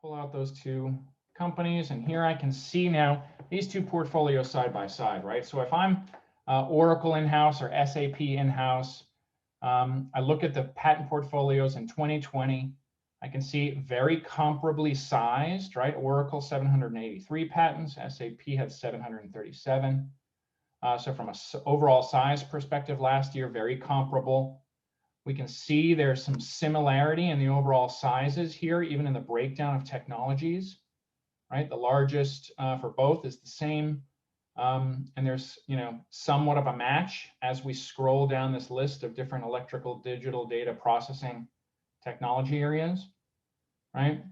pull out those two companies, and here I can see now these two portfolios side by side, right? So if I'm Oracle in-house or SAP in-house, I look at the patent portfolios in 2020. I can see very comparably sized, right? Oracle 783 patents, SAP had 737. So from an overall size perspective last year, very comparable. We can see there's some similarity in the overall sizes here, even in the breakdown of technologies, right? The largest for both is the same. And there's, somewhat of a match as we scroll down this list of different electrical digital data processing technology areas, right?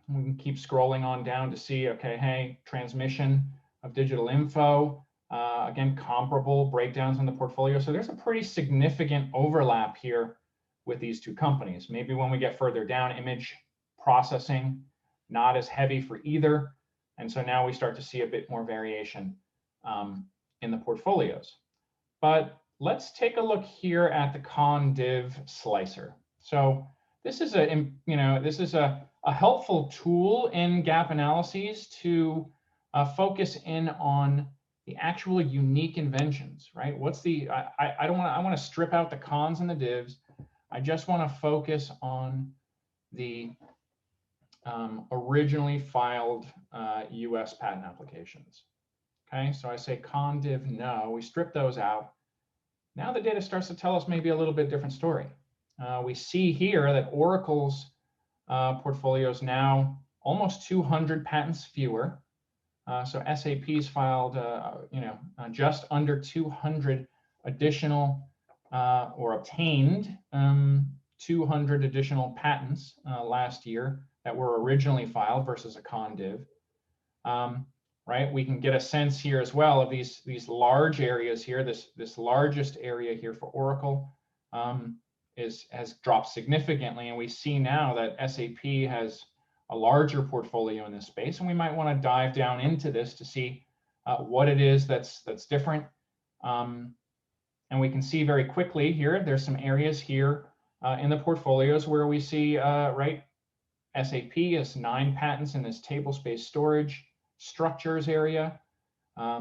We can keep scrolling on down to see, okay, hey, transmission of digital info, again, comparable breakdowns in the portfolio. So there's a pretty significant overlap here with these two companies. Maybe when we get further down, image processing, not as heavy for either. And so now we start to see a bit more variation in the portfolios. But let's take a look here at the con-div slicer. So this is a helpful tool in gap analyses to focus in on the actual unique inventions, right? What's the, I want to strip out the cons and the divs. I just want to focus on the originally filed US patent applications. Okay, so I say con div no, we strip those out. Now the data starts to tell us maybe a little bit different story. We see here that Oracle's portfolio is now almost 200 patents fewer. So SAP's filed, just under 200 additional or obtained 200 additional patents last year that were originally filed versus a con div. Right, we can get a sense here as well of these large areas here. This largest area here for Oracle has dropped significantly, and we see now that SAP has a larger portfolio in this space, and we might want to dive down into this to see what it is that's different. And we can see very quickly here, there's some areas here in the portfolios where we see, right, SAP has 9 patents in this table space storage structures area, a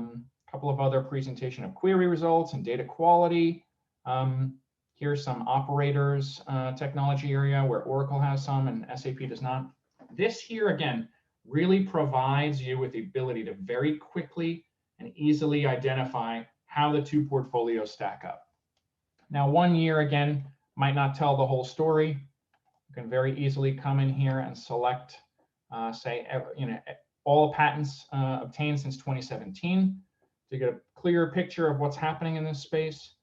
couple of other presentation of query results and data quality. Here's some operators technology area where Oracle has some and SAP does not. This here, again, really provides you with the ability to very quickly and easily identify how the two portfolios stack up. Now, 1 year, again, might not tell the whole story. You can very easily come in here and select, say, all patents obtained since 2017 to get a clearer picture of what's happening in this space.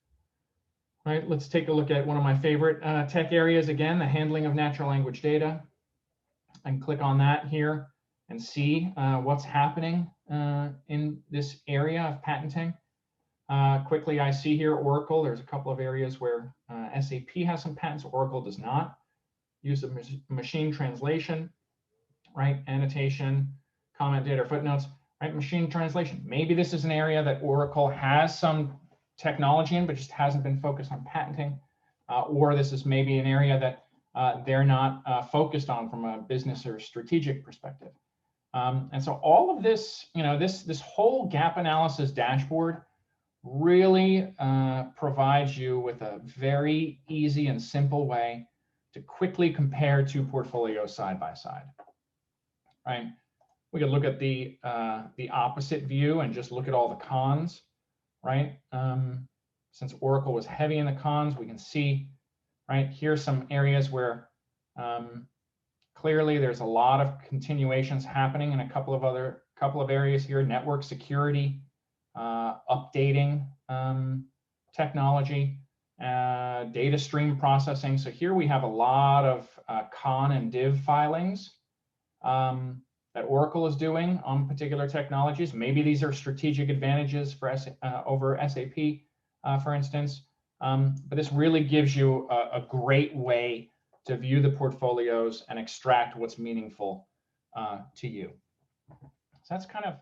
All right, let's take a look at one of my favorite tech areas again, the handling of natural language data. And click on that here and see what's happening in this area of patenting. Quickly, I see here Oracle. There's a couple of areas where SAP has some patents. Oracle does not. Use of machine translation, right? Annotation, comment data, footnotes, right? Machine translation. Maybe this is an area that Oracle has some technology in, but just hasn't been focused on patenting. Or this is maybe an area that they're not focused on from a business or strategic perspective. And so all of this, this whole gap analysis dashboard really provides you with a very easy and simple way to quickly compare two portfolios side by side. Right? We could look at the opposite view and just look at all the cons. Right? Since Oracle was heavy in the cons, we can see. Right, here's some areas where clearly there's a lot of continuations happening in a couple of areas here. Network security, updating technology, data stream processing. So here we have a lot of con and div filings that Oracle is doing on particular technologies. Maybe these are strategic advantages for over SAP, for instance. But this really gives you a great way to view the portfolios and extract what's meaningful to you. So that's kind of